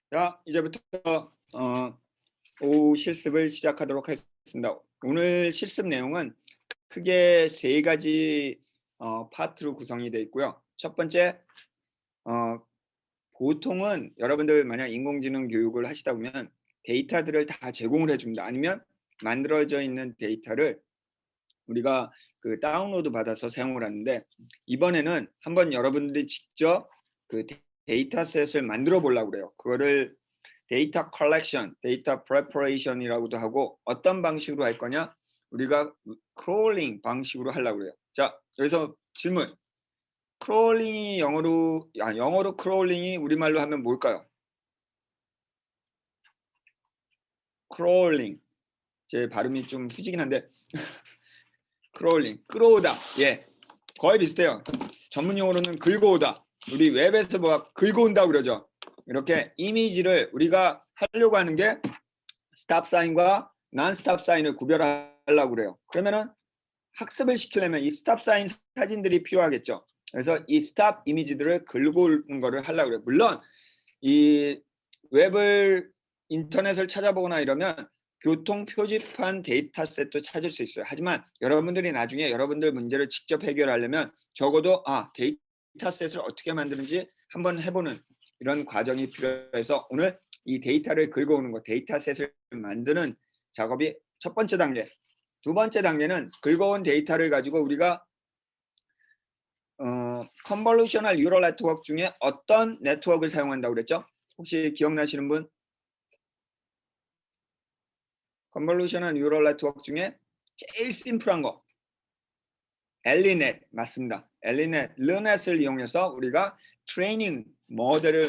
자, 이제부터 오후 실습을 시작하도록 하겠습니다. 오늘 실습 내용은 크게 세 가지 파트로 구성이 되어 있고요. 첫 번째, 어, 보통은 여러분들 만약 인공지능 교육을 하시다 보면 데이터들을 다 제공을 해줍니다. 아니면 만들어져 있는 데이터를 우리가 그 다운로드 받아서 사용을 하는데, 이번에는 한번 여러분들이 직접 그 데이터셋을 만들어 보려고 그래요. 그거를 데이터 컬렉션, 데이터 프레퍼레이션이라고도 하고, 어떤 방식으로 할 거냐? 우리가 크롤링 방식으로 하려고 그래요. 자, 여기서 질문. 크롤링이 영어로 크롤링이 우리말로 하면 뭘까요? 크롤링. 제 발음이 좀 후지긴 한데 크롤링, 끌어오다. 예, 거의 비슷해요. 전문 용어로는 긁어오다. 우리 웹에서 뭐 긁어온다고 그러죠. 이렇게 이미지를 우리가 하려고 하는 게 스탑 사인과 난 스탑 사인을 구별하려고 그래요. 그러면은 학습을 시키려면 이 스탑 사인 사진들이 필요하겠죠. 그래서 이 스탑 이미지들을 긁어오는 거를 하려고 그래요. 물론 이 웹을 인터넷을 찾아보거나 이러면 교통 표지판 데이터셋도 찾을 수 있어요. 하지만 여러분들이 나중에 여러분들 문제를 직접 해결하려면 적어도 데이터셋을 어떻게 만드는지 한번 해보는 이런 과정이 필요해서 오늘 이 데이터를 긁어오는 것, 데이터셋을 만드는 작업이 첫 번째 단계. 두 번째 단계는 긁어온 데이터를 가지고 우리가 컨볼루셔널 뉴럴 네트워크 중에 어떤 네트워크를 사용한다고 그랬죠? 혹시 기억나시는 분? 컨볼루셔널 뉴럴 네트워크 중에 제일 심플한 거 엘리넷 맞습니다. 엘리넷, 르넷을 이용해서 우리가 트레이닝 모델을,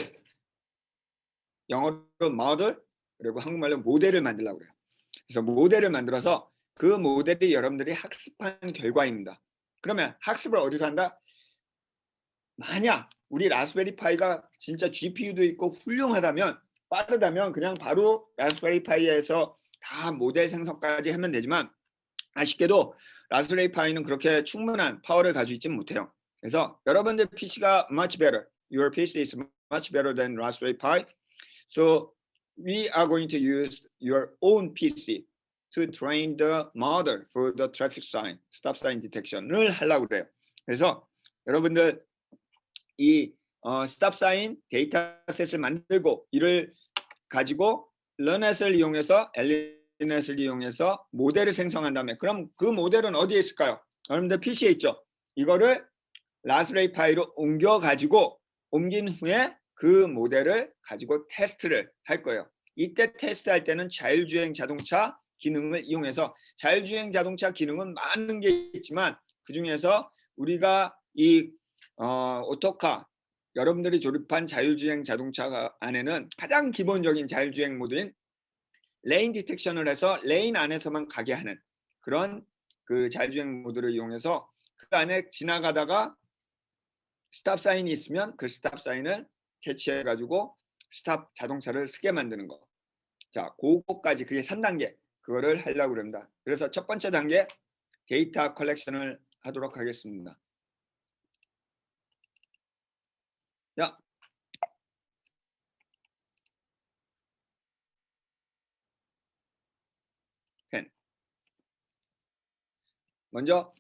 영어로 모델, 그리고 한국말로 모델을 만들려고 그래요. 그래서 모델을 만들어서 그 모델이 여러분들이 학습한 결과입니다. 그러면 학습을 어디서 한다? 만약 우리 라스베리 파이가 진짜 GPU도 있고 훌륭하다면, 빠르다면 그냥 바로 라스베리 파이에서 다 모델 생성까지 하면 되지만, 아쉽게도 라스베리 파이는 그렇게 충분한 파워를 가지고 있지 못해요. 그래서 여러분들 PC가 much better. Your PC is much better than Raspberry Pi. So we are going to use your own PC to train the model for the traffic sign, stop sign detection을 하려고 그래요. 그래서 여러분들 이 스탑 사인 데이터셋을 만들고 이를 가지고 런넷을 이용해서 엘리넷을 이용해서 모델을 생성한 다음에, 그럼 그 모델은 어디에 있을까요? 여러분들 PC에 있죠. 이거를 라스베리 파이로 옮긴 후에 그 모델을 가지고 테스트를 할 거예요. 이때 테스트할 때는 자율주행 자동차 기능을 이용해서, 자율주행 자동차 기능은 많은 게 있지만 그 중에서 우리가 이 오토카, 여러분들이 조립한 자율주행 자동차 안에는 가장 기본적인 자율주행 모드인 레인 디텍션을 해서 레인 안에서만 가게 하는 그런 그 자율주행 모드를 이용해서 그 안에 지나가다가 스탑 사인이 있으면 그 스탑 사인을 캐치해 가지고 스탑 자동차를 쓰게 만드는 거. 자, 그거까지, 그게 3단계. 그거를 하려고 합니다. 그래서 첫 번째 단계 데이터 컬렉션을 하도록 하겠습니다. 자, 펜. 먼저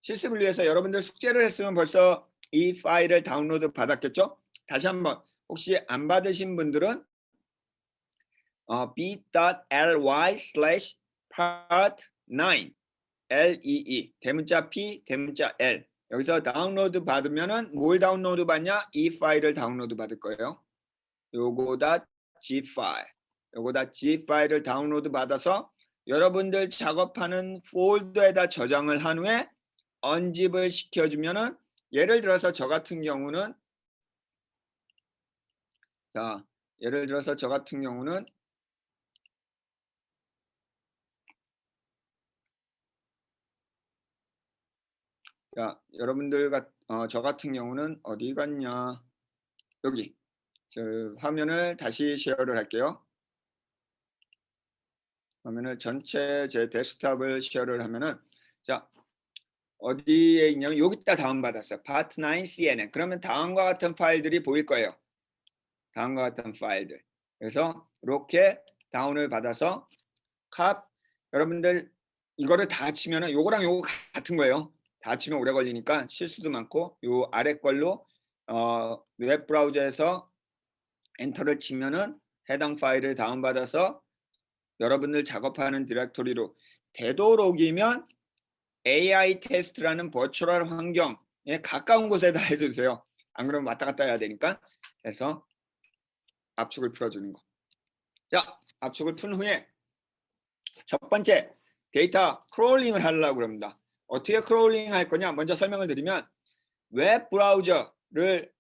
실습을 위해서 여러분들 숙제를 했으면 벌써 이 파일을 다운로드 받았겠죠? 다시 한번, 혹시 안 받으신 분들은 bit.ly/part9 LEE 대문자 P 대문자 L, 여기서 다운로드 받으면은 뭘 다운로드 받냐? 이 파일을 다운로드 받을 거예요. 요거다 G 파일. 요거다 G 파일을 다운로드 받아서 여러분들 작업하는 폴더에다 저장을 한 후에 언집을 시켜주면은, 예를 들어서 저 같은 경우는 자, 예를 들어서 저 같은 경우는 자, 여러분들 저 같은 경우는 어디 갔냐? 여기. 저 화면을 다시 쉐어를 할게요. 화면을 전체 제 데스크탑을 쉐어를 하면은, 자, 어디에 있냐면 여기다 다운받았어요. part9 CNN. 그러면 다음과 같은 파일들이 보일 거예요. 다음과 같은 파일들. 그래서 이렇게 다운을 받아서 값 여러분들 이거를 다 치면은 요거랑 요거 같은 거예요. 다 치면 오래 걸리니까 실수도 많고 요 아래 걸로 웹 브라우저에서 엔터를 치면은 해당 파일을 다운받아서 여러분들 작업하는 디렉토리로 되도록이면 AI 테스트라는 버추얼 환경에 가까운 곳에다 해주세요. 안 그러면 왔다 갔다 해야 되니까. 해서 압축을 풀어주는 거. 자, 압축을 푼 후에 첫 번째 데이터 크롤링을 하려고 합니다. 어떻게 크롤링 할 거냐 먼저 설명을 드리면 웹 브라우저를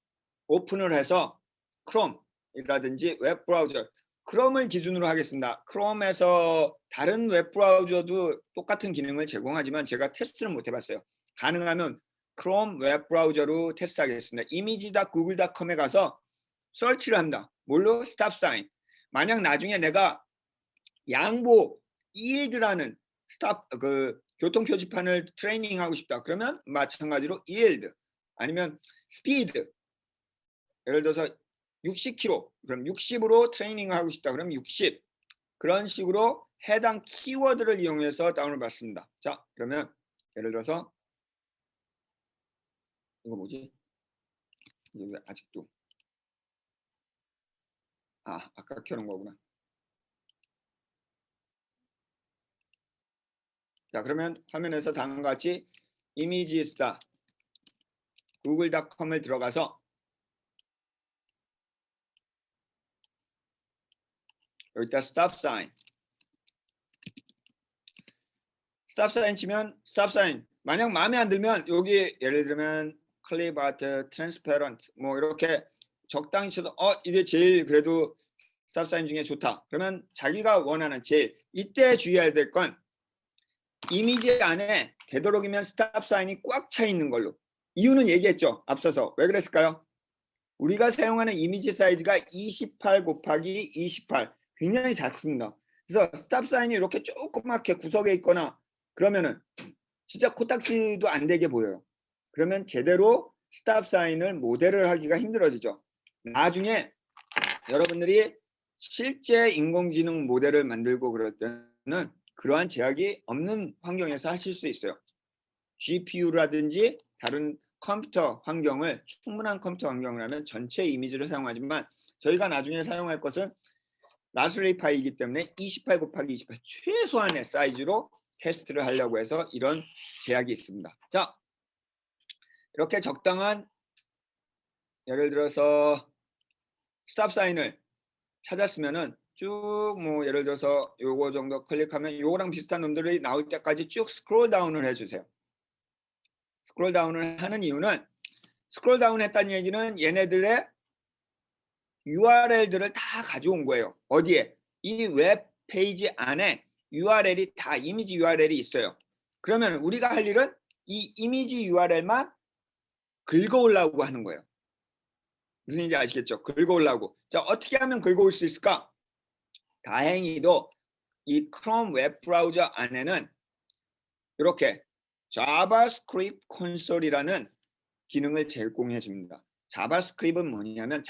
오픈을 해서 크롬이라든지 웹 브라우저 크롬을 기준으로 하겠습니다. 크롬에서 다른 웹 브라우저도 똑같은 기능을 제공하지만 제가 테스트는 못 해봤어요. 가능하면 크롬 웹 브라우저로 테스트하겠습니다. 이미지.google.com에 가서 서치를 합니다. 뭘로? 스탑 사인. 만약 나중에 내가 양보 yield라는 스탑 교통 표지판을 트레이닝 하고 싶다. 그러면 마찬가지로 yield 아니면 speed 예를 들어서 60km 그럼 60으로 트레이닝을 하고 싶다. 그럼 60 그런 식으로 해당 키워드를 이용해서 다운을 받습니다. 자 그러면 예를 들어서 이거 뭐지? 이게 왜 아직도 아까 켜놓은 거구나. 자 그러면 화면에서 다음과 같이 이미지스타 google.com을 들어가서 여기다 스탑 사인 치면 스탑 사인 만약 마음에 안 들면 여기 예를 들면 클립 아트 트랜스페런트 뭐 이렇게 적당히 쳐도 이게 제일 그래도 스탑 사인 중에 좋다. 그러면 자기가 원하는 제일 이때 주의해야 될 건 이미지 안에 되도록이면 스탑 사인이 꽉 차 있는 걸로. 이유는 얘기했죠. 앞서서. 왜 그랬을까요? 우리가 사용하는 이미지 사이즈가 28 곱하기 28 굉장히 작습니다. 그래서 스탑 사인이 이렇게 조그맣게 구석에 있거나 그러면은 진짜 코딱지도 안 되게 보여요. 그러면 제대로 스탑 사인을 모델을 하기가 힘들어지죠. 나중에 여러분들이 실제 인공지능 모델을 만들고 그럴 때는 그러한 제약이 없는 환경에서 하실 수 있어요. GPU라든지 다른 컴퓨터 환경을 충분한 컴퓨터 환경을 하면 전체 이미지를 사용하지만 저희가 나중에 사용할 것은 라스베리 파이이기 때문에 28 곱하기 28 최소한의 사이즈로 테스트를 하려고 해서 이런 제약이 있습니다. 자, 이렇게 적당한 예를 들어서 스탑 사인을 찾았으면은 쭉 뭐 예를 들어서 요거 정도 클릭하면 요거랑 비슷한 놈들이 나올 때까지 쭉 스크롤 다운을 해주세요. 스크롤 다운을 하는 이유는 스크롤 다운 했다는 얘기는 얘네들의 URL들을 다 가져온 거예요. 어디에? 이 웹페이지 안에 URL이 다 이미지 URL이 있어요. 그러면 우리가 할 일은 이 이미지 URL만 긁어오려고 하는 거예요. 무슨 얘기인지 아시겠죠? 긁어오려고. 자, 어떻게 하면 긁어올 수 있을까? 다행히도 이 크롬 웹 브라우저 안에는 이렇게 자바스크립트 콘솔이라는 기능을 제공해 줍니다. 자바스크립트는 뭐냐면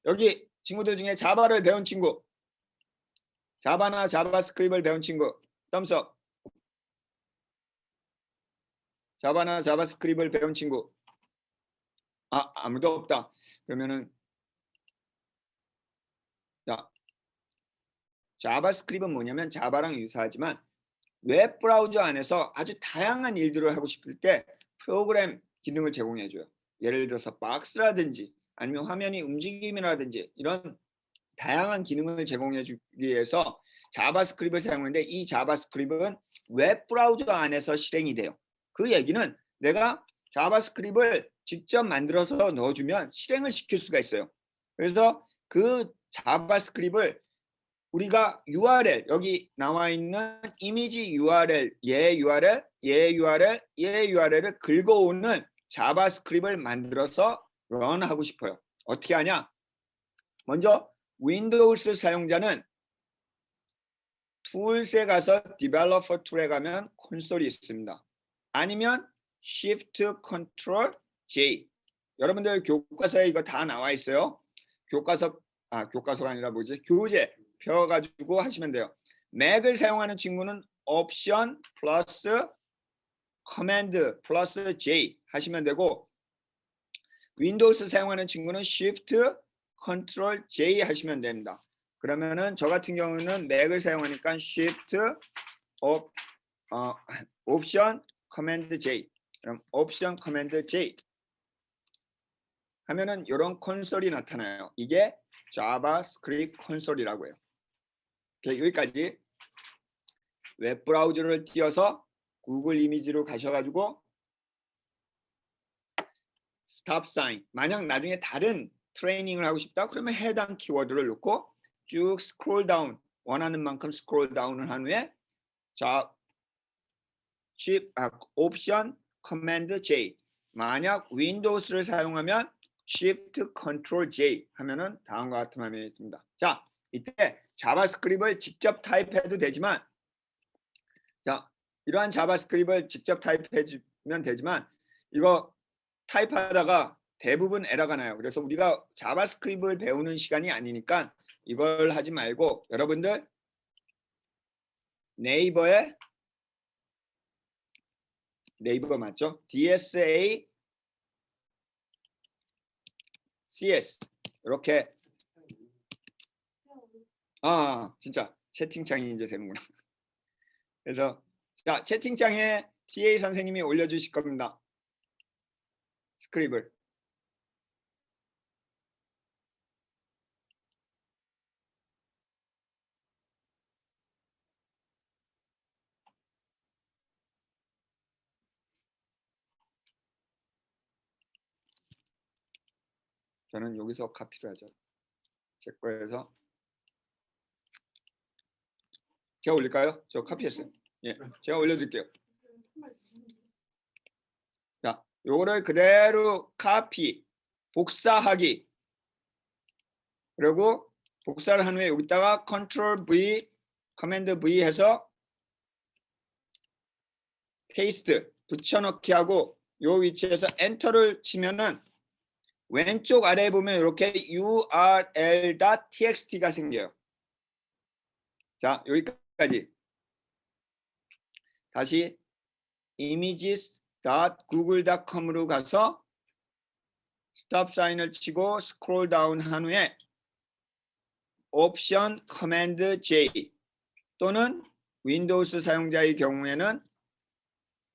여기 친구들 중에 자바를 배운 친구 자바나 자바스크립트를 배운 친구 덤스업 자바나 자바스크립트를 배운 친구 아무도 없다. 그러면은 자바스크립트는 뭐냐면 자바랑 유사하지만 웹 브라우저 안에서 아주 다양한 일들을 하고 싶을 때 프로그램 기능을 제공해 줘요. 예를 들어서 박스라든지 아니면 화면이 움직임이라든지 이런 다양한 기능을 제공해 주기 위해서 자바스크립트를 사용하는데 이 자바스크립트는 웹 브라우저 안에서 실행이 돼요. 그 얘기는 내가 자바스크립트를 직접 만들어서 넣어주면 실행을 시킬 수가 있어요. 그래서 그 자바스크립트를 우리가 URL 여기 나와 있는 이미지 URL, 얘 URL, 얘 URL, 얘 URL을 긁어오는 자바스크립트를 만들어서 런하고 싶어요. 어떻게 하냐? 먼저 윈도우스 사용자는 툴스에 가서 디벨로퍼 툴에 가면 콘솔이 있습니다. 아니면 Shift Ctrl J 여러분들 교과서에 이거 다 나와 있어요. 교과서 교과서가 아니라 뭐지? 교재 펴가지고 하시면 돼요. 맥을 사용하는 친구는 옵션 플러스 커맨드 플러스 J 하시면 되고, 윈도우스 사용하는 친구는 Shift 컨트롤 J 하시면 됩니다. 그러면은 저 같은 경우는 맥을 사용하니까 Shift 옵션 커맨드 J. 그럼 옵션 커맨드 J 하면은 이런 콘솔이 나타나요. 이게 자바스크립트 콘솔이라고 해요. 여기까지. 웹브라우저를 띄워서 구글 이미지로 가셔가지고 스탑 사인. 만약 나중에 다른 트레이닝을 하고 싶다 그러면 해당 키워드를 넣고 쭉 스크롤 다운, 원하는 만큼 스크롤 다운을 한 후에 옵션 커맨드 J. 만약 윈도우스를 사용하면 Shift Control J 하면은 다음과 같은 화면이 있습니다. 자, 이때 자바스크립트를 직접 타입해도 되지만, 자, 이러한 자바스크립트를 직접 타입해주면 되지만 이거 타입하다가 대부분 에러가 나요. 그래서 우리가 자바스크립트를 배우는 시간이 아니니까 이걸 하지 말고 여러분들 네이버 맞죠? DSA CS 이렇게 진짜 채팅창이 이제 되는구나. 그래서 자, 채팅창에 TA 선생님이 올려주실 겁니다. 스크립을. 저는 여기서 카피를 하죠. 제 거에서 제가 올릴까요? 저 카피했어요. 예, 제가 올려드릴게요. 자, 요거를 그대로 카피, 복사하기. 그리고 복사를 한 후에 여기다가 컨트롤 V, 커맨드 V 해서 페이스트 붙여넣기 하고 요 위치에서 엔터를 치면은 왼쪽 아래에 보면 이렇게 url.txt가 생겨요. 자, 여기까지. 다시 images.google.com으로 가서 스톱 사인을 치고 스크롤 다운 한 후에 옵션 커맨드 J 또는 윈도우스 사용자의 경우에는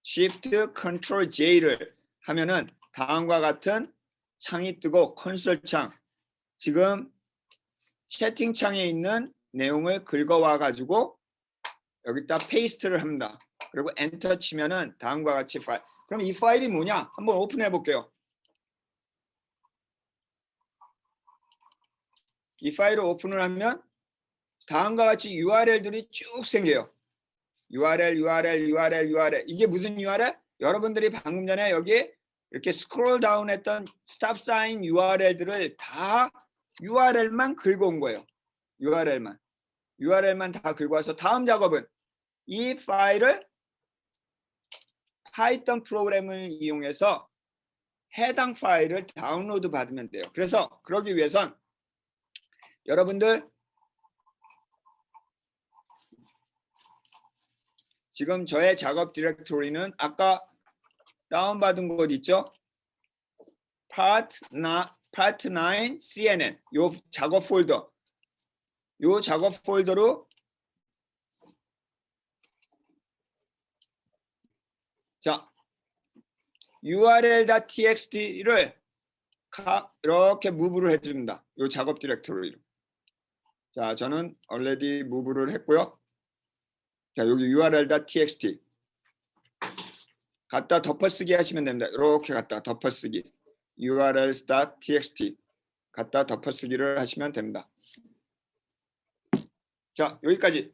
Shift Ctrl J를 하면은 다음과 같은 창이 뜨고 콘솔 창, 지금 채팅창에 있는 내용을 긁어와 가지고 여기다 페이스트를 합니다. 그리고 엔터 치면은 다음과 같이 파일. 그럼 이 파일이 뭐냐? 한번 오픈해 볼게요. 이 파일을 오픈을 하면 다음과 같이 URL들이 쭉 생겨요. URL. 이게 무슨 URL? 여러분들이 방금 전에 여기 이렇게 스크롤 다운 했던 스탑 사인 URL들을 다 URL만 긁어온 거예요. URL만 다 긁어와서 다음 작업은 이 파일을 파이썬 프로그램을 이용해서 해당 파일을 다운로드 받으면 돼요. 그래서 그러기 위해선 여러분들 지금 저의 작업 디렉토리는 아까 다운받은 곳 있죠? Part 9 CNN 요 작업 폴더, 요 작업 폴더로 자 url.txt를 이렇게 무브를 해줍니다. 요 작업 디렉토리로. 자, 저는 already 무브를 했고요. 자, 여기 url.txt 갖다 덮어쓰기 하시면 됩니다. 이렇게 갖다 덮어쓰기 url.txt 갖다 덮어쓰기를 하시면 됩니다. 자, 여기까지.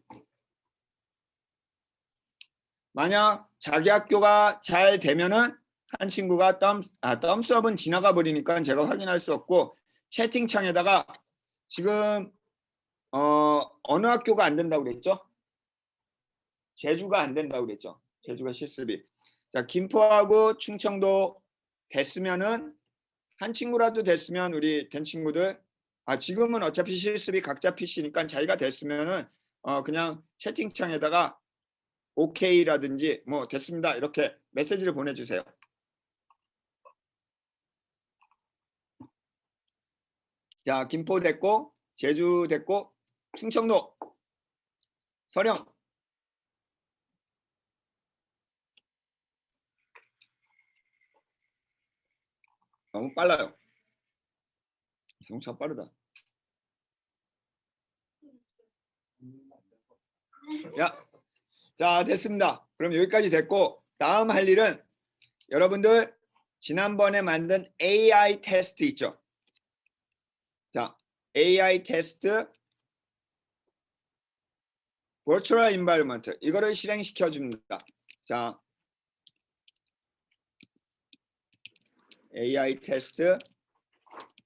만약 자기 학교가 잘 되면은 한 친구가 덤스업은 지나가 버리니까 제가 확인할 수 없고 채팅창에다가 지금 어느 학교가 안 된다고 그랬죠? 제주가 안 된다고 그랬죠? 제주가 실습이. 자, 김포하고 충청도 됐으면은 한 친구라도 됐으면 우리 된 친구들 지금은 어차피 실습이 각자 PC니까 자기가 됐으면은 그냥 채팅창에다가 OK라든지 뭐 됐습니다 이렇게 메시지를 보내주세요. 자, 김포 됐고, 제주 됐고, 충청도, 서령. 너무 빨라요. 자동차 빠르다. 야, 자, 됐습니다. 그럼 여기까지 됐고, 다음 할 일은 여러분들 지난번에 만든 AI 테스트 있죠? 자, AI 테스트 Virtual Environment 이거를 실행시켜 줍니다. 자, AI 테스트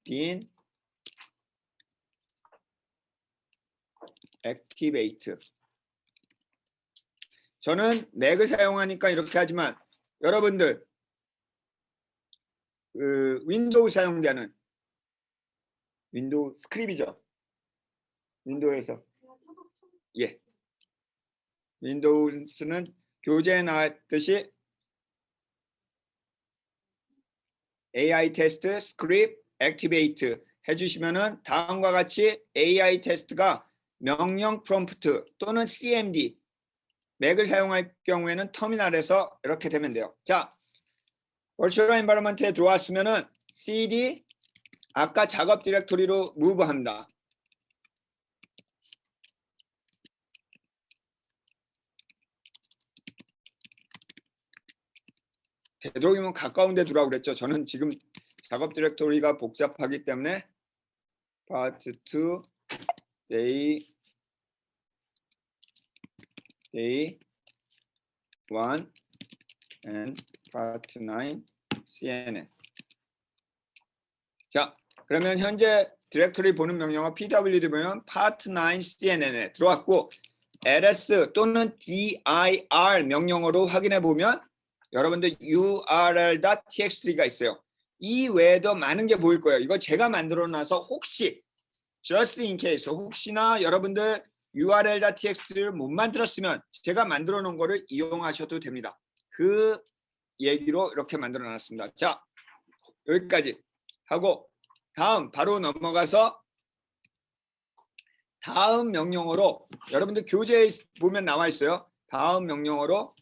bin activate. 저는 맥을 사용하니까 이렇게 하지만 여러분들 윈도우 사용자는 윈도우 스크립이죠. 윈도우에서 예. 윈도우스는 교재에 나왔듯이 AI 테스트 스크립 액티베이트 해주시면은 다음과 같이 AI 테스트가 명령 프롬프트 또는 CMD 맥을 사용할 경우에는 터미널에서 이렇게 되면 돼요. 자, Virtual Environment에 들어왔으면은 CD 아까 작업 디렉토리로 무브합니다. 되도록이면 가까운 데 두라고 그랬죠. 저는 지금 작업 디렉토리가 복잡하기 때문에 Part 2 Day 1 and Part 9 CNN. 자, 그러면 현재 디렉토리 보는 명령어 PWD 보면 Part 9 CNN에 들어왔고 ls 또는 dir 명령어로 확인해 보면 여러분들 url.txt가 있어요. 이 외에도 많은 게 보일 거예요. 이거 제가 만들어 놔서 혹시 just in case 혹시나 여러분들 url.txt를 못 만들었으면 제가 만들어 놓은 거를 이용하셔도 됩니다. 그 얘기로 이렇게 만들어 놨습니다. 자, 여기까지 하고 다음 바로 넘어가서 다음 명령어로 여러분들 교재에 보면 나와 있어요. 다음 명령어로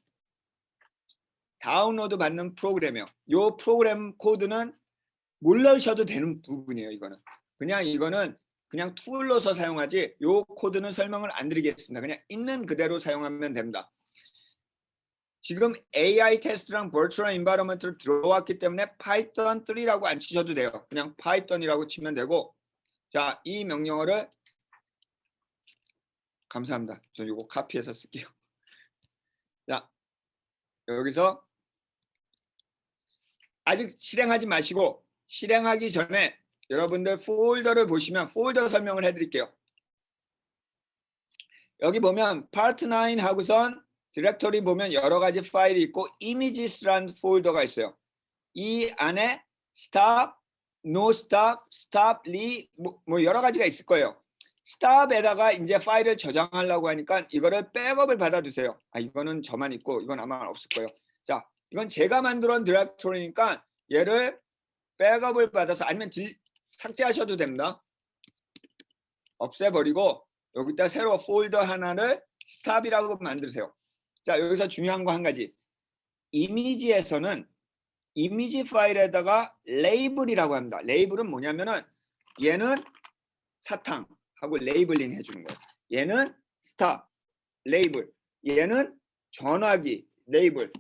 다운로드 받는 프로그램이요. 이 프로그램 코드는 몰라셔도 되는 부분이에요. 이거는 그냥 툴로서 사용하지 이 코드는 설명을 안 드리겠습니다. 그냥 있는 그대로 사용하면 됩니다. 지금 AI 테스트랑 Virtual Environment로 들어왔기 때문에 Python 3라고 안 치셔도 돼요. 그냥 Python이라고 치면 되고 자, 이 명령어를 감사합니다. 저 이거 카피해서 쓸게요. 자, 여기서 아직 실행하지 마시고 실행하기 전에 여러분들 폴더를 보시면 폴더 설명을 해드릴게요. 여기 보면 Part 9 하고선 디렉토리 보면 여러 가지 파일이 있고 Images라는 폴더가 있어요. 이 안에 Stop, No Stop, Stop, Re 뭐 여러 가지가 있을 거예요. Stop에다가 이제 파일을 저장하려고 하니까 이거를 백업을 받아두세요. 이거는 저만 있고 이건 아마 없을 거예요. 자, 이건 제가 만들어 놓은 디렉토리니까 얘를 백업을 받아서 아니면 삭제하셔도 됩니다. 없애버리고 여기다 새로 폴더 하나를 스탑이라고 만드세요. 자, 여기서 중요한 거 한 가지. 이미지에서는 이미지 파일에다가 레이블이라고 합니다. 레이블은 뭐냐면은 얘는 사탕하고 레이블링 해주는 거예요. 얘는 스탑, 레이블. 얘는 전화기, 레이블.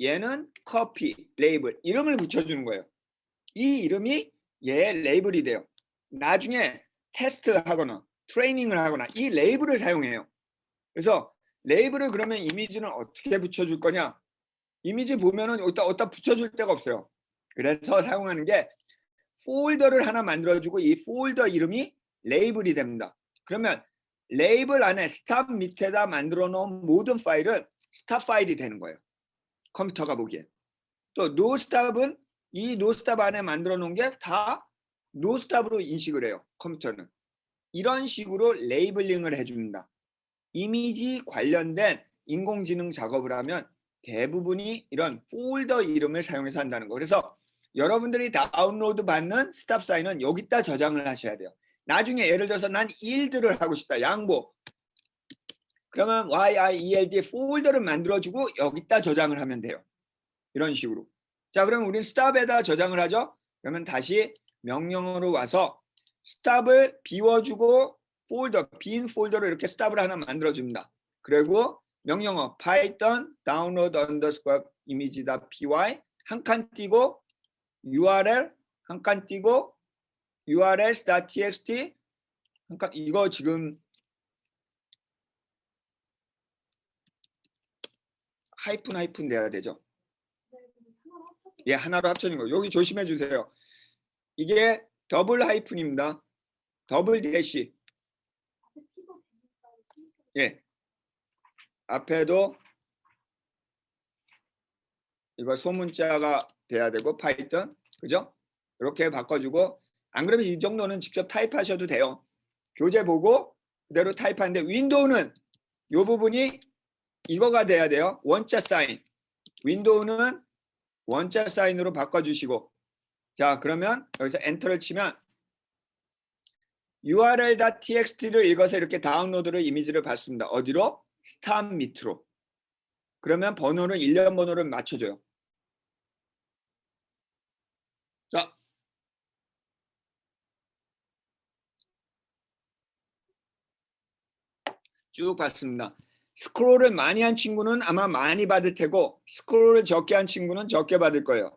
얘는 커피, 레이블. 이름을 붙여주는 거예요. 이 이름이 얘 레이블이 돼요. 나중에 테스트하거나 트레이닝을 하거나 이 레이블을 사용해요. 그래서 레이블을 그러면 이미지는 어떻게 붙여줄 거냐? 이미지 보면은 어디다 붙여줄 데가 없어요. 그래서 사용하는 게 폴더를 하나 만들어주고 이 폴더 이름이 레이블이 됩니다. 그러면 레이블 안에 스탑 밑에다 만들어 놓은 모든 파일은 스탑 파일이 되는 거예요. 컴퓨터가 보기에. 또 노스탑은 이 노스탑 안에 만들어 놓은 게 다 노스탑으로 인식을 해요. 컴퓨터는. 이런 식으로 레이블링을 해줍니다. 이미지 관련된 인공지능 작업을 하면 대부분이 이런 폴더 이름을 사용해서 한다는 거. 그래서 여러분들이 다운로드 받는 스탑 사인은 여기다 저장을 하셔야 돼요. 나중에 예를 들어서 난 일들을 하고 싶다. 양보. 그러면 YIELD 폴더를 만들어주고 여기다 저장을 하면 돼요. 이런 식으로. 자, 그럼 우린 스탑에다 저장을 하죠. 그러면 다시 명령어로 와서 스탑을 비워주고 폴더, 빈 폴더를 이렇게 스탑을 하나 만들어줍니다. 그리고 명령어 python download underscore image.py 한 칸 띄고 url 한 칸 띄고 urls.txt 한 칸, 이거 지금 하이픈 돼야 되죠. 예, 하나로 합쳐진 거. 여기 조심해 주세요. 이게 더블 하이픈입니다. 더블 대시. 예. 앞에도 이거 소문자가 돼야 되고 파이썬. 그죠? 이렇게 바꿔주고 안 그러면 이 정도는 직접 타입하셔도 돼요. 교재 보고 그대로 타입하는데 윈도우는 이 부분이 이거가 돼야 돼요. 원자 사인. 윈도우는 원자 사인으로 바꿔주시고 자 그러면 여기서 엔터를 치면 url.txt를 읽어서 이렇게 다운로드를 이미지를 받습니다. 어디로? 스탑 밑으로. 그러면 번호를 일련 번호를 맞춰줘요. 자, 쭉 봤습니다. 스크롤을 많이 한 친구는 아마 많이 받을 테고 스크롤을 적게 한 친구는 적게 받을 거예요.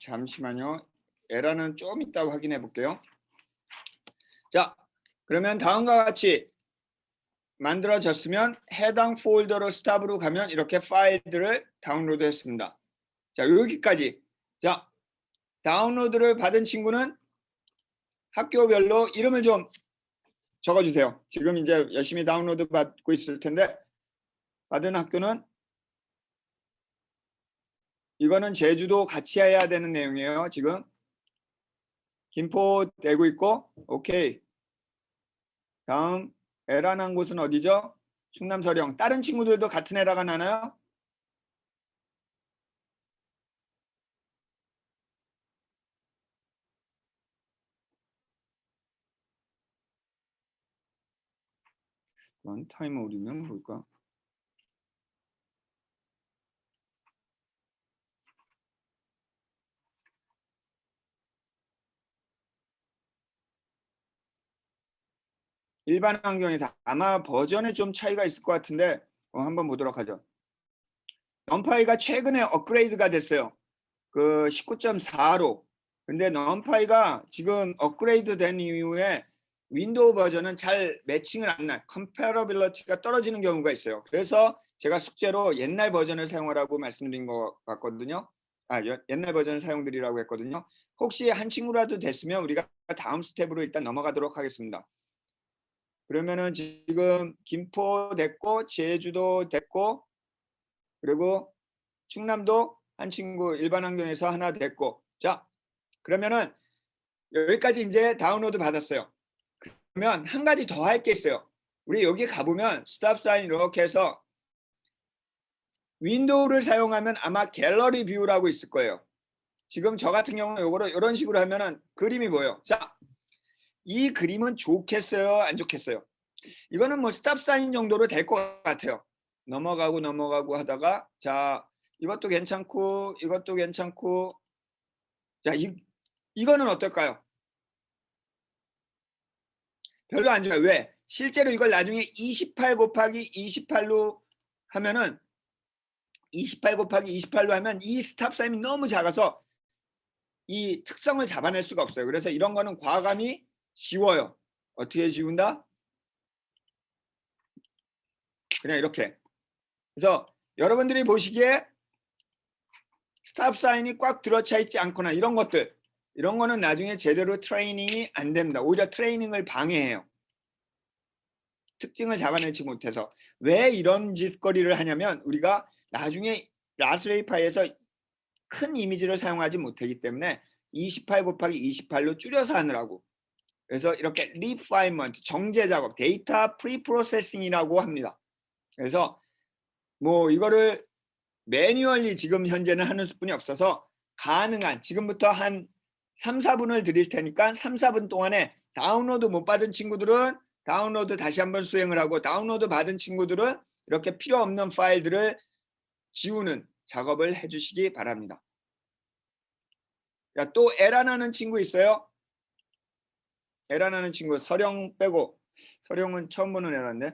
잠시만요. 에러는 좀 이따 확인해 볼게요. 자, 그러면 다음과 같이 만들어졌으면 해당 폴더로 스탑으로 가면 이렇게 파일들을 다운로드 했습니다. 자, 여기까지. 자, 다운로드를 받은 친구는 학교별로 이름을 좀 적어주세요. 지금 이제 열심히 다운로드 받고 있을 텐데 받은 학교는 이거는 제주도 같이 해야 되는 내용이에요. 지금 김포 되고 있고 오케이. 다음 에라 난 곳은 어디죠? 충남 서령. 다른 친구들도 같은 에라가 나나요? 런타임 오류면 뭘까? 일반 환경에서 아마 버전에 좀 차이가 있을 것 같은데 한번 보도록 하죠. 넘파이가 최근에 업그레이드가 됐어요. 그 19.4로. 근데 넘파이가 지금 업그레이드 된 이후에 윈도우 버전은 잘 매칭을 안 나요. 컴패러빌리티가 떨어지는 경우가 있어요. 그래서 제가 숙제로 옛날 버전을 사용하라고 말씀드린 것 같거든요. 옛날 버전을 사용드리라고 했거든요. 혹시 한 친구라도 됐으면 우리가 다음 스텝으로 일단 넘어가도록 하겠습니다. 그러면은 지금 김포 됐고 제주도 됐고 그리고 충남도 한 친구 일반 환경에서 하나 됐고 자 그러면은 여기까지 이제 다운로드 받았어요. 그러면 한 가지 더 할 게 있어요. 우리 여기 가보면 스탑 사인 이렇게 해서 윈도우를 사용하면 아마 갤러리 뷰라고 있을 거예요. 지금 저 같은 경우는 요거를 이런 식으로 하면은 그림이 보여요. 자, 이 그림은 좋겠어요? 안 좋겠어요? 이거는 뭐 스탑 사인 정도로 될 것 같아요. 넘어가고 하다가 자, 이것도 괜찮고 이것도 괜찮고 자, 이거는 어떨까요? 별로 안 좋아요. 왜? 실제로 이걸 나중에 28 곱하기 28로 하면은 28 곱하기 28로 하면 이 스탑 사인이 너무 작아서 이 특성을 잡아낼 수가 없어요. 그래서 이런 거는 과감히 지워요. 어떻게 지운다? 그냥 이렇게. 그래서 여러분들이 보시기에 스탑 사인이 꽉 들어차 있지 않거나 이런 것들, 이런 거는 나중에 제대로 트레이닝이 안 됩니다. 오히려 트레이닝을 방해해요. 특징을 잡아내지 못해서. 왜 이런 짓거리를 하냐면 우리가 나중에 라스베이파이에서 큰 이미지를 사용하지 못하기 때문에 28 곱하기 28로 줄여서 하느라고. 그래서 이렇게 refinement, 정제 작업, 데이터 프리프로세싱이라고 합니다. 그래서 뭐 이거를 매뉴얼리 지금 현재는 하는 수뿐이 없어서 가능한 지금부터 한 3, 4분을 드릴 테니까 3, 4분 동안에 다운로드 못 받은 친구들은 다운로드 다시 한번 수행을 하고 다운로드 받은 친구들은 이렇게 필요 없는 파일들을 지우는 작업을 해주시기 바랍니다. 자, 또 에러 나는 친구 있어요? 에러 나는 친구 서령 빼고. 서령은 처음 보는 에러인데.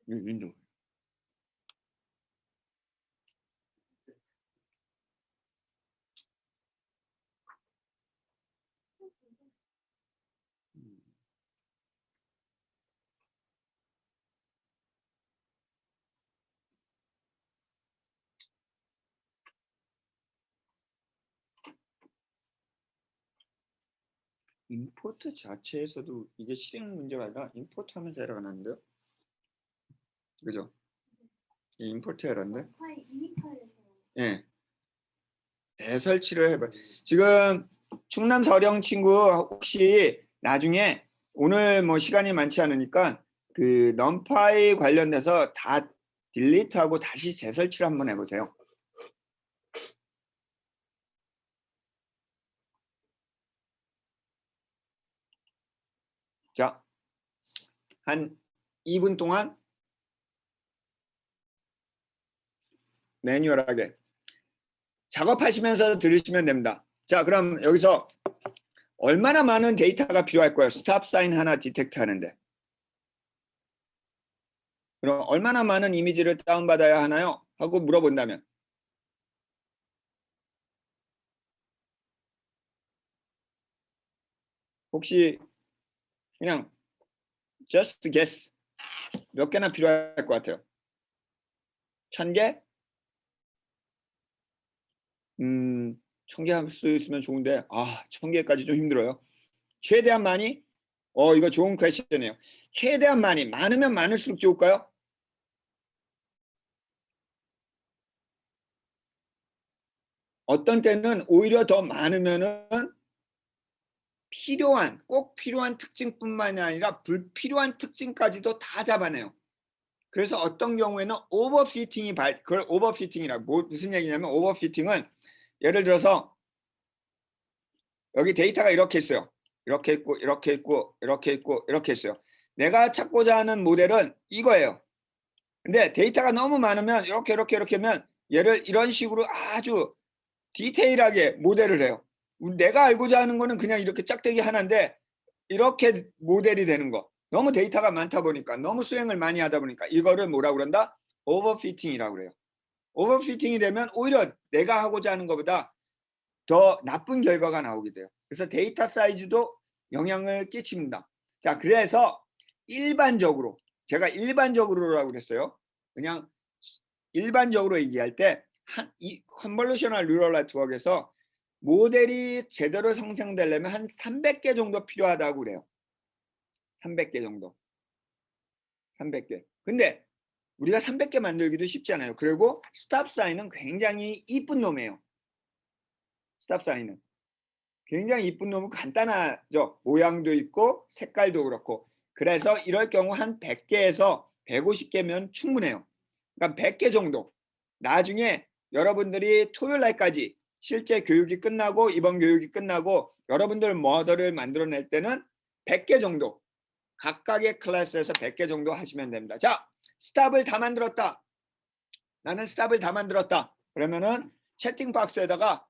윈도우. 임포트 자체에서도 이게 실행 문제가 아니라 임포트 하면서 에러가 나는데요. 그죠? 이 임포트 에러인데. 예. 대설치를 해봐. 지금 충남 서령 친구 혹시 나중에 오늘 뭐 시간이 많지 않으니까 그 넘파이 관련돼서 다 딜리트하고 다시 재설치를 한번 해보세요. 자, 한 2분 동안 매뉴얼하게 작업하시면서 들으시면 됩니다. 자, 그럼 여기서 얼마나 많은 데이터가 필요할 거예요? 스탑 사인 하나 디텍트 하는데. 그럼 얼마나 많은 이미지를 다운받아야 하나요? 하고 물어본다면 혹시 그냥 just guess 몇 개나 필요할 것 같아요? 1000개? 1000개 할 수 있으면 좋은데 1000개까지 좀 힘들어요. 최대한 많이? 이거 좋은 퀘스천이에요. 최대한 많이, 많으면 많을수록 좋을까요? 어떤 때는 오히려 더 많으면은 꼭 필요한 특징뿐만이 아니라 불필요한 특징까지도 다 잡아내요. 그래서 어떤 경우에는 오버피팅이 그걸 오버피팅이라 무슨 얘기냐면 오버피팅은 예를 들어서 여기 데이터가 이렇게 있어요. 이렇게 있고 이렇게 있고 이렇게 있고 이렇게 있어요. 내가 찾고자 하는 모델은 이거예요. 근데 데이터가 너무 많으면 이렇게 하면 얘를 이런 식으로 아주 디테일하게 모델을 해요. 내가 알고자 하는 거는 그냥 이렇게 짝대기 하나인데 이렇게 모델이 되는 거. 너무 데이터가 많다 보니까 너무 수행을 많이 하다 보니까 이거를 뭐라고 그런다? 오버피팅이라고 그래요. 오버피팅이 되면 오히려 내가 하고자 하는 것보다 더 나쁜 결과가 나오게 돼요. 그래서 데이터 사이즈도 영향을 끼칩니다. 자, 그래서 일반적으로 제가 일반적으로라고 그랬어요. 그냥 일반적으로 얘기할 때 이 컨볼루셔널 뉴럴 네트워크에서 모델이 제대로 생성되려면 한 300개 정도 필요하다고 그래요. 300개 정도. 300개. 근데 우리가 300개 만들기도 쉽지 않아요. 그리고 스탑 사인은 굉장히 이쁜 놈이에요. 스탑 사인은. 굉장히 이쁜 놈은 간단하죠. 모양도 있고 색깔도 그렇고. 그래서 이럴 경우 한 100개에서 150개면 충분해요. 그러니까 100개 정도. 나중에 여러분들이 토요일 날까지 실제 교육이 끝나고 이번 교육이 끝나고 여러분들 모델을 만들어낼 때는 100개 정도 각각의 클래스에서 100개 정도 하시면 됩니다. 자, 스탑을 다 만들었다. 나는 스탑을 다 만들었다. 그러면은 채팅 박스에다가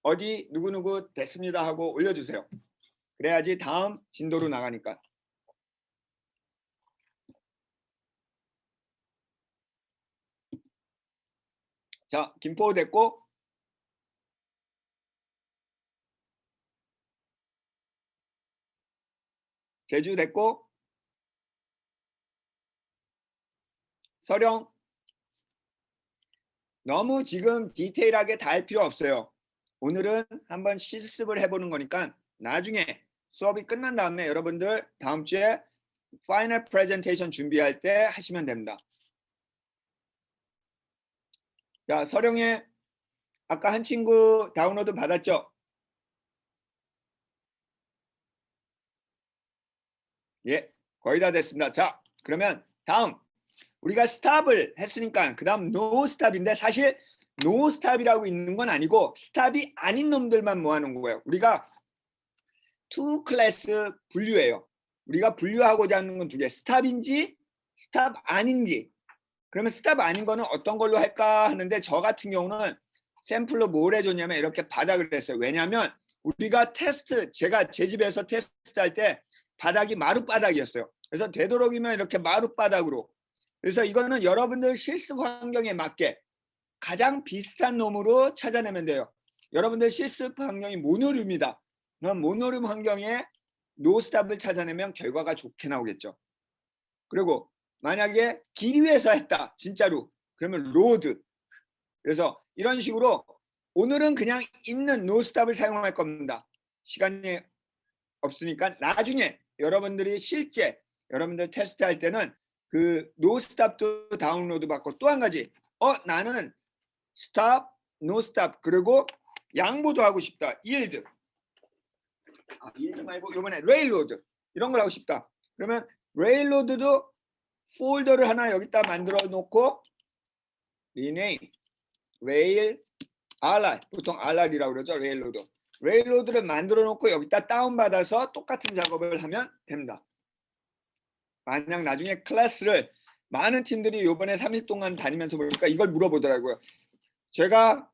어디 누구누구 됐습니다 하고 올려주세요. 그래야지 다음 진도로 나가니까. 자, 김포 됐고 제주 됐고 서령 너무 지금 디테일하게 다 할 필요 없어요. 오늘은 한번 실습을 해보는 거니까 나중에 수업이 끝난 다음에 여러분들 다음 주에 파이널 프레젠테이션 준비할 때 하시면 됩니다. 자, 서령에 아까 한 친구 다운로드 받았죠? 예, 거의 다 됐습니다. 자, 그러면 다음 우리가 스탑을 했으니까 그 다음 노 스탑인데 사실 노 스탑이라고 있는 건 아니고 스탑이 아닌 놈들만 모아놓은 거예요. 우리가 투 클래스 분류예요. 우리가 분류하고자 하는 건 두 개. 스탑인지 스탑 아닌지. 그러면 스탑 아닌 거는 어떤 걸로 할까 하는데 저 같은 경우는 샘플로 뭘 해줬냐면 이렇게 바닥을 했어요. 왜냐하면 우리가 테스트 제가 제 집에서 테스트 할 때 바닥이 마룻바닥이었어요. 그래서 되도록이면 이렇게 마룻바닥으로. 그래서 이거는 여러분들 실습 환경에 맞게 가장 비슷한 놈으로 찾아내면 돼요. 여러분들 실습 환경이 모노룸이다. 그럼 모노룸 환경에 노스탑을 찾아내면 결과가 좋게 나오겠죠. 그리고 만약에 길 위에서 했다. 진짜로. 그러면 로드. 그래서 이런 식으로 오늘은 그냥 있는 노스탑을 사용할 겁니다. 시간이 없으니까 나중에 여러분들이 실제 여러분들 테스트할 때는 그 노스탑도 다운로드 받고 또 한 가지 나는 스탑, 노스탑 그리고 양보도 하고 싶다. yield. yield 말고 이번에 레일로드 이런 걸 하고 싶다. 그러면 레일로드도 폴더를 하나 여기다 만들어 놓고 rename 레일 RR 보통 RR이라고 그러죠. 레일로드를 만들어 놓고 여기다 다운받아서 똑같은 작업을 하면 됩니다. 만약 나중에 클래스를 많은 팀들이 이번에 3일 동안 다니면서 보니까 이걸 물어보더라고요. 제가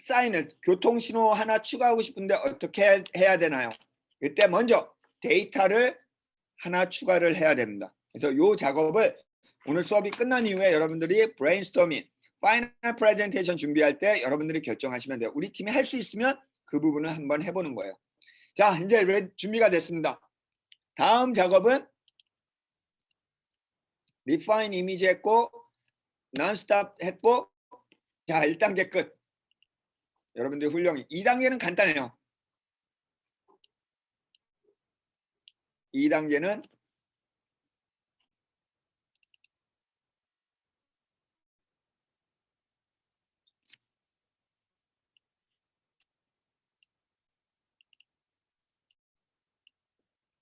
사인을 교통신호 하나 추가하고 싶은데 어떻게 해야 되나요? 이때 먼저 데이터를 하나 추가를 해야 됩니다. 그래서 이 작업을 오늘 수업이 끝난 이후에 여러분들이 브레인스토밍, 파이널 프레젠테이션 준비할 때 여러분들이 결정하시면 돼요. 우리 팀이 할 수 있으면 그 부분을 한번 해보는 거예요. 자, 이제 준비가 됐습니다. 다음 작업은 refine 이미지 했고 non-stop 했고 자 1단계 끝. 여러분들 훌륭히 2단계는 간단해요. 2단계는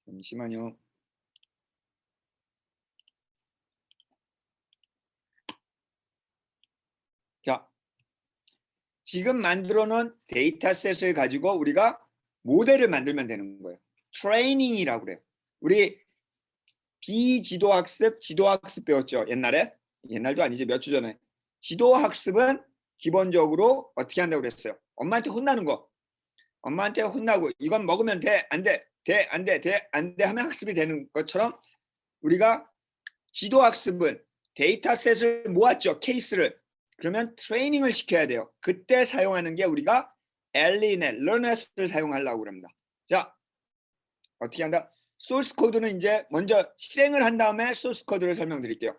잠시만요. 자, 지금 만들어 놓은 데이터셋을 가지고 우리가 모델을 만들면 되는 거예요. 트레이닝이라고 그래요. 우리 비지도학습, 지도학습 배웠죠. 옛날도 아니지 몇 주 전에. 지도학습은 기본적으로 어떻게 한다고 그랬어요. 엄마한테 혼나는 거. 엄마한테 혼나고 이건 먹으면 돼, 안 돼, 돼, 안 돼, 돼, 안 돼 하면 학습이 되는 것처럼 우리가 지도학습은 데이터셋을 모았죠. 케이스를. 그러면 트레이닝을 시켜야 돼요. 그때 사용하는 게 우리가 엘리넷, 러너스를 사용하려고 합니다. 자, 어떻게 한다? 소스 코드는 이제 먼저 실행을 한 다음에 소스 코드를 설명드릴게요.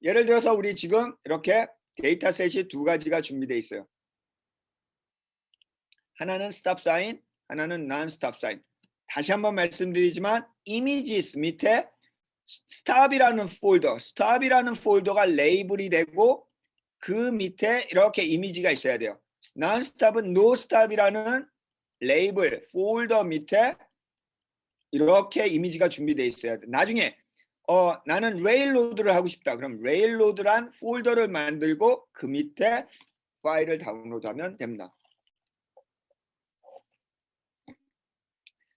예를 들어서 우리 지금 이렇게 데이터셋이 두 가지가 준비되어 있어요. 하나는 스탑 사인, 하나는 non 스탑 사인. 다시 한번 말씀드리지만 images 밑에 스탑이라는 폴더가 레이블이 되고 그 밑에 이렇게 이미지가 있어야 돼요. non 스탑은 no 스탑이라는 레이블, 폴더 밑에 이렇게 이미지가 준비되어 있어야 돼. 나중에 나는 레일로드를 하고 싶다. 그럼 레일로드란 폴더를 만들고 그 밑에 파일을 다운로드하면 됩니다.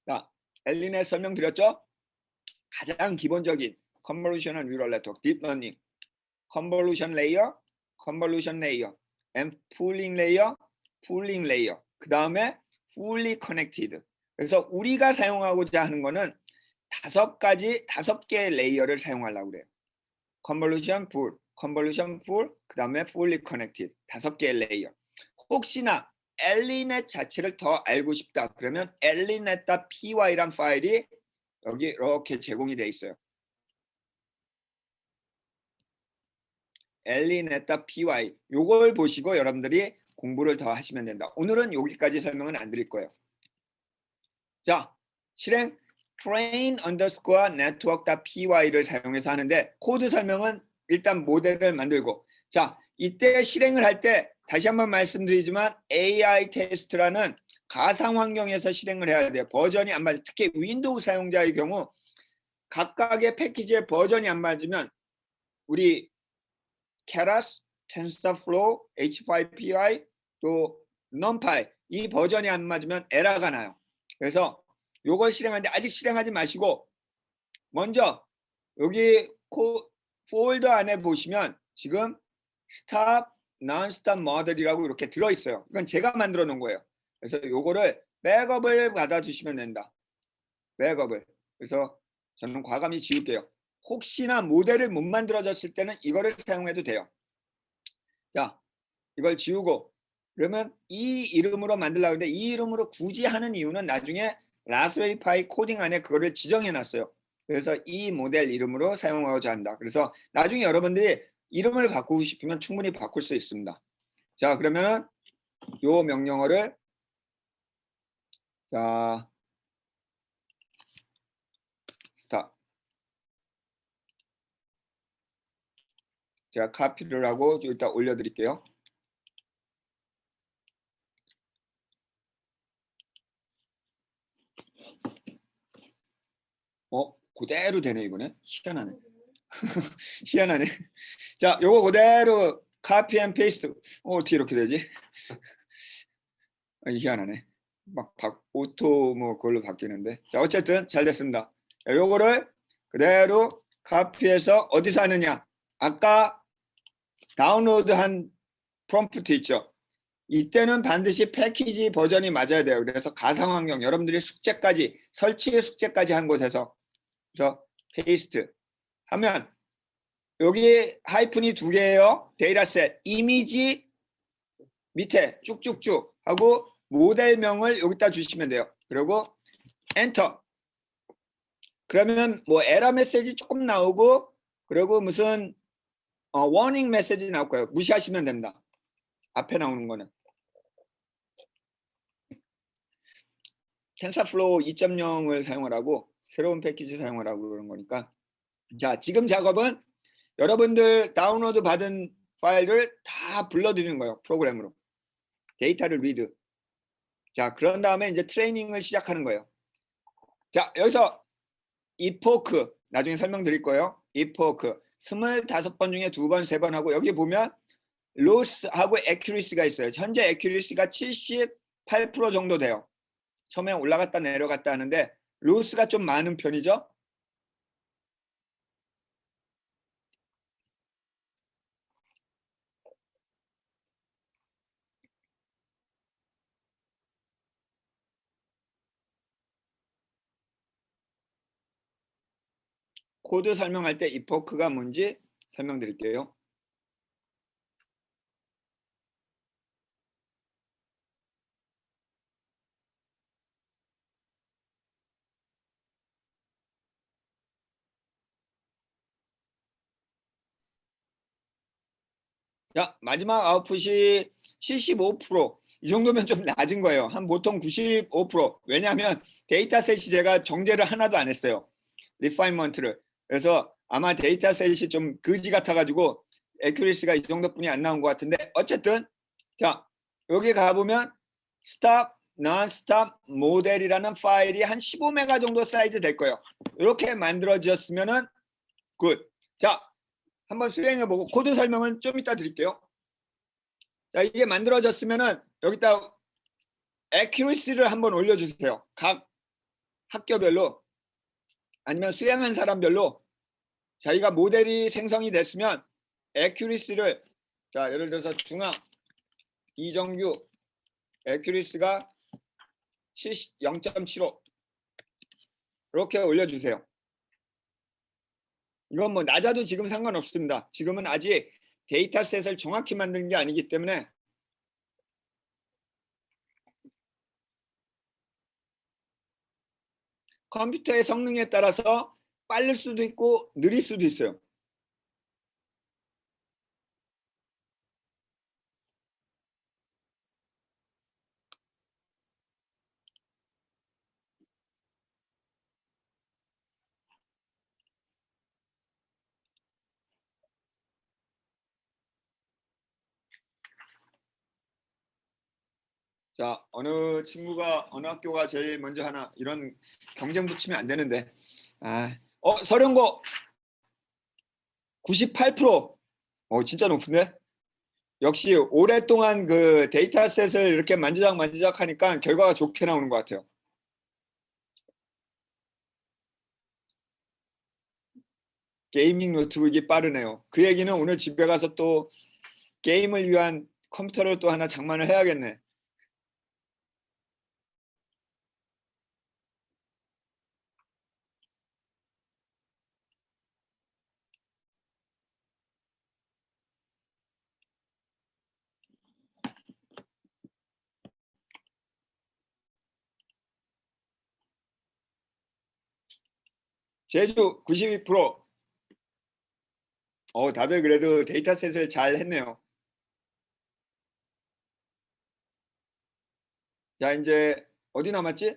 자, 엘린에 설명드렸죠? 가장 기본적인 컨볼루셔널 뉴럴 네트워크, 딥러닝, 컨볼루션 레이어, 컨볼루션 레이어, and pooling 레이어, pooling 레이어. 그 다음에 fully connected. 그래서 우리가 사용하고자 하는 거는 다섯 개의 레이어를 사용하려고 그래요. 컨볼루션 풀, 컨볼루션 풀, 그 다음에 fully connected. 5개의 레이어. 혹시나 엘리넷 자체를 더 알고 싶다. 그러면 ellinet.py란 파일이 여기 이렇게 제공이 되어 있어요. ellinet.py 요걸 보시고 여러분들이 공부를 더 하시면 된다. 오늘은 여기까지 설명은 안 드릴 거예요. 자, 실행 train underscore network.py를 사용해서 하는데 코드 설명은 일단 모델을 만들고, 자, 이때 실행을 할 때 다시 한번 말씀드리지만 AI 테스트라는 가상 환경에서 실행을 해야 돼요. 버전이 안 맞아. 특히 윈도우 사용자의 경우 각각의 패키지의 버전이 안 맞으면 우리 Keras, TensorFlow, H5PY, 또 NumPy 이 버전이 안 맞으면 에러가 나요. 그래서 요걸 실행하는데 아직 실행하지 마시고 먼저 여기 폴더 안에 보시면 지금 Stop, Non-Stop Model이라고 이렇게 들어있어요. 이건 제가 만들어 놓은 거예요. 그래서 요거를 백업을 받아주시면 된다. 백업을. 그래서 저는 과감히 지울게요. 혹시나 모델을 못 만들어졌을 때는 이거를 사용해도 돼요. 자, 이걸 지우고 그러면 이 이름으로 만들려고 하는데 이 이름으로 굳이 하는 이유는 나중에 라스베리 파이 코딩 안에 그거를 지정해 놨어요. 그래서 이 모델 이름으로 사용하고자 한다. 그래서 나중에 여러분들이 이름을 바꾸고 싶으면 충분히 바꿀 수 있습니다. 자, 그러면은 요 명령어를 자, 제가 카피를 하고 여기다 올려드릴게요. 그대로 되네 이거네. 희한하네. 희한하네. 자, 요거 그대로 카피 앤 페이스트. 어떻게 이렇게 되지? 희한하네. 막 오토 뭐 그걸로 바뀌는데. 자, 어쨌든 잘 됐습니다. 자, 요거를 그대로 카피해서 어디서 하느냐? 아까 다운로드한 프롬프트 있죠? 이때는 반드시 패키지 버전이 맞아야 돼요. 그래서 가상환경 여러분들이 숙제까지 설치 숙제까지 한 곳에서 그래서 페이스트 하면 여기 하이픈이 2개예요. 데이터셋 이미지 밑에 쭉쭉쭉 하고 모델명을 여기다 주시면 돼요. 그리고 엔터. 그러면 뭐 에러 메시지 조금 나오고 그리고 무슨 워닝 메시지 나올 거예요. 무시하시면 됩니다. 앞에 나오는 거는. 텐서플로우 2.0을 사용하라고 새로운 패키지 사용하라고 그러는 거니까. 자, 지금 작업은 여러분들 다운로드 받은 파일을 다 불러드리는 거예요. 프로그램으로. 데이터를 리드. 자, 그런 다음에 이제 트레이닝을 시작하는 거예요. 자, 여기서 epoch 나중에 설명드릴 거예요. epoch 25번 중에 2번, 3번 하고 여기 보면 loss하고 accuracy가 있어요. 현재 accuracy가 78% 정도 돼요. 처음에 올라갔다 내려갔다 하는데 loss가 좀 많은 편이죠. 코드 설명할 때 epoch가 뭔지 설명드릴게요. 자, 마지막 아웃풋이 75%. 이 정도면 좀 낮은 거예요. 한 보통 95%. 왜냐하면 데이터셋이 제가 정제를 하나도 안 했어요. 리파인먼트를. 그래서 아마 데이터셋이 좀 거지 같아가지고 애큐리시가 이 정도뿐이 안 나온 것 같은데 어쨌든 자, 여기 가보면 스탑, nonstop 모델이라는 파일이 한 15메가 정도 사이즈 될 거예요. 이렇게 만들어졌으면은 굿. 자, 한번 수행해보고 코드 설명은 좀 이따 드릴게요. 자, 이게 만들어졌으면은 여기다 accuracy를 한번 올려주세요. 각 학교별로 아니면 수행한 사람별로 자기가 모델이 생성이 됐으면 accuracy를, 자, 예를 들어서 중학 이정규 accuracy가 0.75 이렇게 올려주세요. 이건 뭐 낮아도 지금 상관없습니다. 지금은 아직 데이터셋을 정확히 만드는 게 아니기 때문에 컴퓨터의 성능에 따라서 빠를 수도 있고 느릴 수도 있어요. 자, 어느 친구가 어느 학교가 제일 먼저 하나 이런 경쟁 붙이면 안 되는데. 서령고 98%. 진짜 높은데? 역시 오랫동안 그 데이터셋을 이렇게 만지작 하니까 결과가 좋게 나오는 것 같아요. 게이밍 노트북이 빠르네요. 그 얘기는 오늘 집에 가서 또 게임을 위한 컴퓨터를 또 하나 장만을 해야겠네. 제주 92%. 다들 그래도 데이터셋을 잘 했네요. 자, 이제 어디 남았지?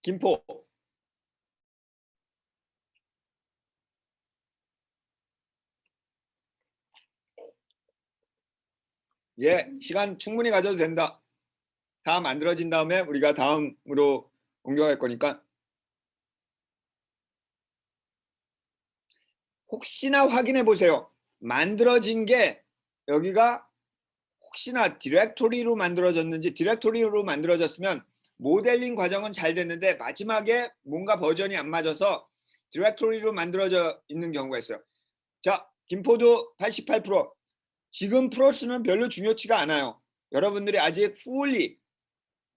김포. 예, 시간 충분히 가져도 된다. 다 만들어진 다음에 우리가 다음으로 옮겨갈 거니까. 혹시나 확인해 보세요. 만들어진 게 여기가 혹시나 디렉토리로 만들어졌는지, 디렉토리로 만들어졌으면 모델링 과정은 잘 됐는데 마지막에 뭔가 버전이 안 맞아서 디렉토리로 만들어져 있는 경우가 있어요. 자, 김포도 88%. 지금 프로스는 별로 중요치가 않아요. 여러분들이 아직 fully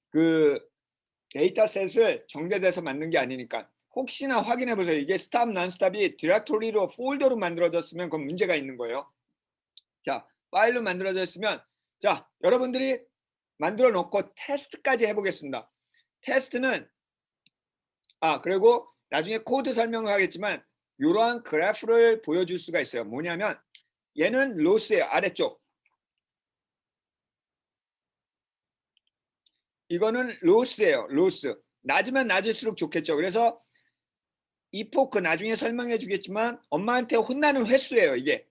그 데이터셋을 정제돼서 만든 게 아니니까 혹시나 확인해 보세요. 이게 스탑, 난스탑이 디렉토리로 폴더로 만들어졌으면 그건 문제가 있는 거예요. 자, 파일로 만들어졌으면, 자, 여러분들이 만들어 놓고 테스트까지 해보겠습니다. 테스트는 그리고 나중에 코드 설명을 하겠지만 이러한 그래프를 보여줄 수가 있어요. 뭐냐면 얘는 로스예요. 아래쪽. 이거는 로스예요. 로스. 낮으면 낮을수록 좋겠죠. 그래서 이 포크 나중에 설명해 주겠지만 엄마한테 혼나는 횟수예요. 이게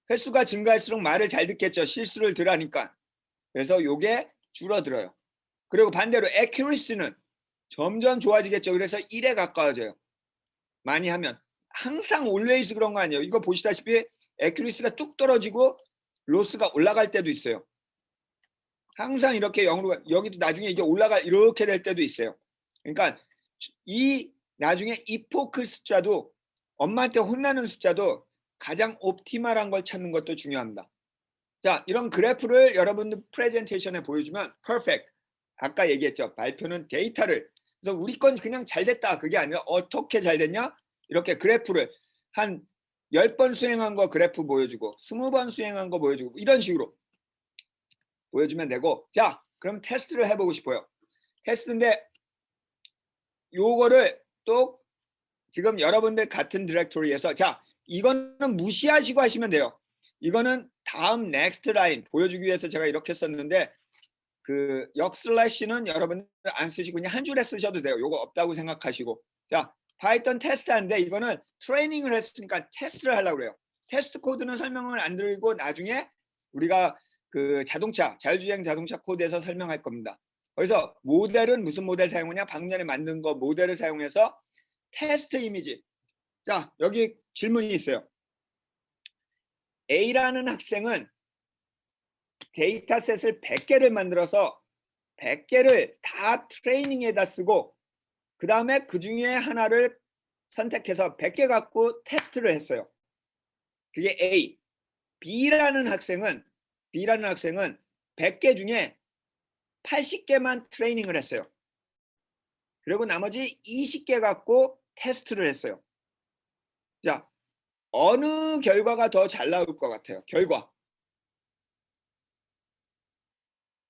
횟수가 증가할수록 말을 잘 듣겠죠. 실수를 덜 하니까. 그래서 요게 줄어들어요. 그리고 반대로 accuracy는 점점 좋아지겠죠. 그래서 1에 가까워져요. 많이 하면. 항상 always 그런 거 아니에요. 이거 보시다시피 accuracy가 뚝 떨어지고 로스가 올라갈 때도 있어요. 항상 이렇게 0으로, 여기도 나중에 이게 이렇게 될 때도 있어요. 그러니까 나중에 이 포크 숫자도 엄마한테 혼나는 숫자도 가장 옵티멀한 걸 찾는 것도 중요합니다. 자, 이런 그래프를 여러분들 프레젠테이션에 보여주면 퍼펙트. 아까 얘기했죠. 발표는 데이터를. 그래서 우리 건 그냥 잘 됐다. 그게 아니라 어떻게 잘 됐냐? 이렇게 그래프를 한 10번 수행한 거 그래프 보여주고 20번 수행한 거 보여주고 이런 식으로 보여주면 되고. 자, 그럼 테스트를 해보고 싶어요. 테스트인데 요거를 또 지금 여러분들 같은 디렉토리에서, 자, 이거는 무시하시고 하시면 돼요. 이거는 다음 next line 보여주기 위해서 제가 이렇게 썼는데 그 역슬래시는 여러분들 안 쓰시고 그냥 한 줄에 쓰셔도 돼요. 요거 없다고 생각하시고. 자, 파이썬 테스트 하는데 이거는 트레이닝을 했으니까 테스트를 하려고 그래요. 테스트 코드는 설명을 안 드리고 나중에 우리가 그 자동차, 자율주행 자동차 코드에서 설명할 겁니다. 그래서 모델은 무슨 모델 사용하냐? 방금 전에 만든 거 모델을 사용해서 테스트 이미지. 자, 여기 질문이 있어요. A라는 학생은 데이터셋을 100개를 만들어서 100개를 다 트레이닝에다 쓰고 그 다음에 그 중에 하나를 선택해서 100개 갖고 테스트를 했어요. 그게 A. B라는 학생은 100개 중에 80개만 트레이닝을 했어요. 그리고 나머지 20개 갖고 테스트를 했어요. 자, 어느 결과가 더 잘 나올 것 같아요? 결과.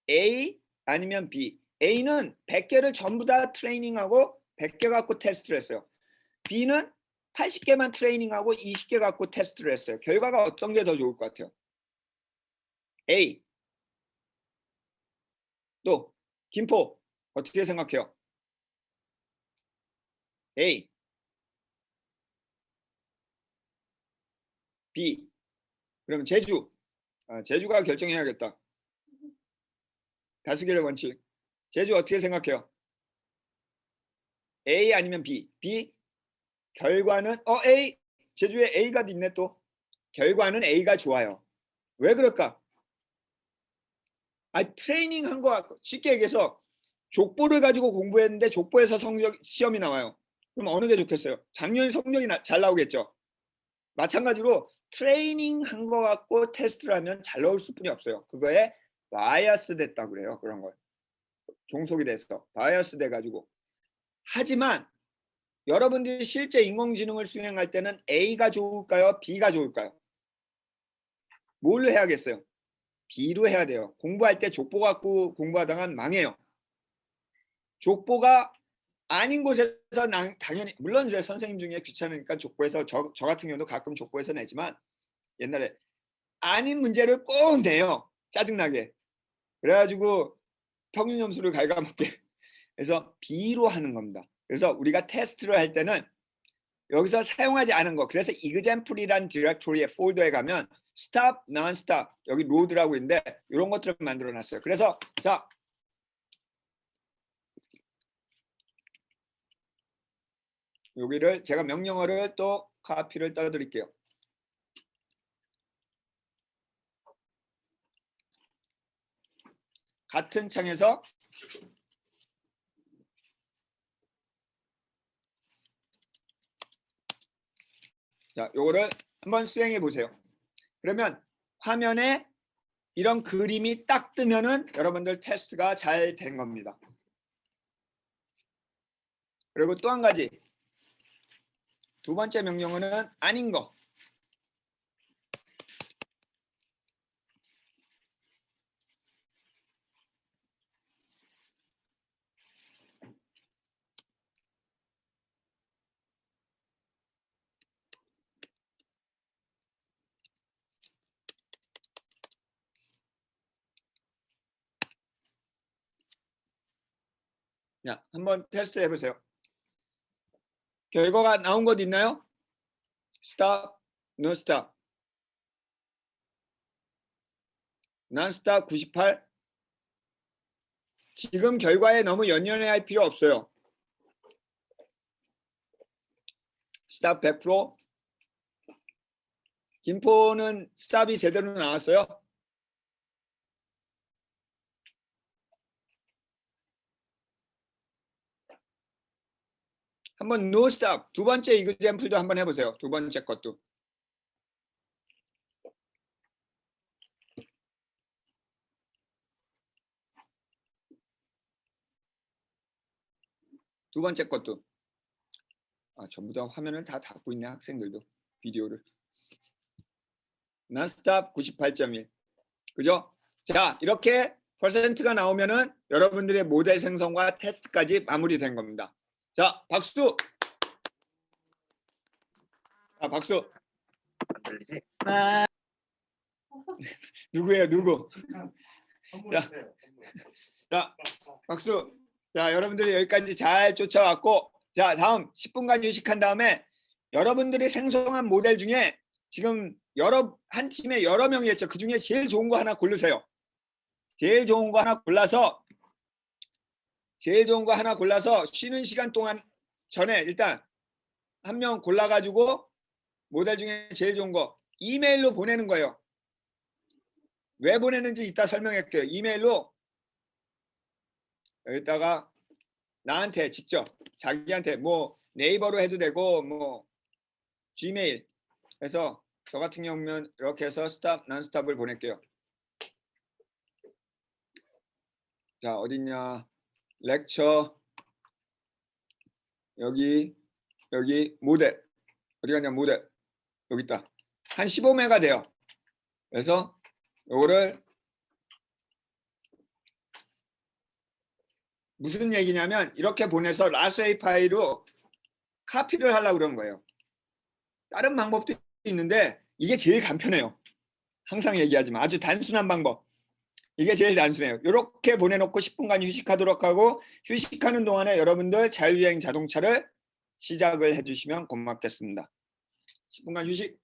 A 아니면 B. A는 100개를 전부 다 트레이닝하고 100개 갖고 테스트를 했어요. B는 80개만 트레이닝하고 20개 갖고 테스트를 했어요. 결과가 어떤 게 더 좋을 것 같아요? A. 또 김포 어떻게 생각해요? A. B. 그럼 제주. 제주가 결정해야겠다. 다수결의 원칙. 제주 어떻게 생각해요? A 아니면 B? B. 결과는 A. 제주에 A가 있네 또. 결과는 A가 좋아요. 왜 그럴까? 트레이닝 한 거 쉽게 얘기해서 족보를 가지고 공부했는데 족보에서 시험이 나와요. 그럼 어느 게 좋겠어요? 당연히 성적이 잘 나오겠죠. 마찬가지로 트레이닝 한 거 갖고 테스트를 하면 잘 나올 수뿐이 없어요. 그거에 바이어스 됐다고 그래요. 그런 걸. 종속이 돼서 바이어스 돼가지고. 하지만 여러분들이 실제 인공지능을 수행할 때는 A가 좋을까요? B가 좋을까요? 뭘로 해야겠어요? B로 해야 돼요. 공부할 때 족보 갖고 공부하다간 망해요. 족보가 아닌 곳에서 당연히 물론 이제 선생님 중에 귀찮으니까 족보에서 저 같은 경우도 가끔 족보에서 내지만 옛날에 아닌 문제를 꼭 내요. 짜증나게. 그래가지고 평균 점수를 갉아먹게. 그래서 B로 하는 겁니다. 그래서 우리가 테스트를 할 때는 여기서 사용하지 않은 거. 그래서 example이란 디렉토리의 폴더에 가면 stop, non-stop 여기 로드라고 있는데 이런 것들을 만들어 놨어요. 그래서 자 여기를 제가 명령어를 또 카피를 떠 드릴게요. 같은 창에서 자, 요거를 한번 수행해 보세요. 그러면 화면에 이런 그림이 딱 뜨면은 여러분들 테스트가 잘 된 겁니다. 그리고 또 한 가지 두 번째 명령어는 아닌 거. 자, 한번 테스트 해보세요. 결과가 나온 것 있나요? Stop, no stop. Non-stop 98. 지금 결과에 너무 연연해할 필요 없어요. Stop 100%. 김포는 스탑이 제대로 나왔어요? 한번 no stop 두 번째 example도 한번 해보세요. 두 번째 것도. 두 번째 것도. 전부 다 화면을 다 닫고 있네 학생들도 비디오를. non-stop 98.1. 그죠? 자, 이렇게 퍼센트가 나오면은 여러분들의 모델 생성과 테스트까지 마무리된 겁니다. 자, 박수. 박수. 안 들리지? 누구예요? 누구? 자, 박수. 자, 여러분들이 여기까지 잘 쫓아왔고, 자, 다음 10분간 휴식한 다음에 여러분들이 생성한 모델 중에 지금 한 팀에 여러 명이 있죠. 그 중에 제일 좋은 거 하나 고르세요. 제일 좋은 거 하나 골라서 쉬는 시간 동안 전에 일단 한 명 골라가지고 모델 중에 제일 좋은 거 이메일로 보내는 거예요. 왜 보내는지 이따 설명할게요. 이메일로 여기다가 나한테 직접 자기한테 뭐 네이버로 해도 되고 뭐 지메일 해서 저 같은 경우는 이렇게 해서 스탑 난스탑을 보낼게요. 자 어딨냐 렉처 여기 모델 어디 갔냐 모델 여기 있다. 한 15메가 돼요. 그래서 요거를 무슨 얘기냐면 이렇게 보내서 라스베리 파이로 카피를 하려고 그러는 거예요. 다른 방법도 있는데 이게 제일 간편해요. 항상 얘기하지만 아주 단순한 방법. 이게 제일 단순해요. 이렇게 보내놓고 10분간 휴식하도록 하고 휴식하는 동안에 여러분들 자율주행 자동차를 시작을 해주시면 고맙겠습니다. 10분간 휴식.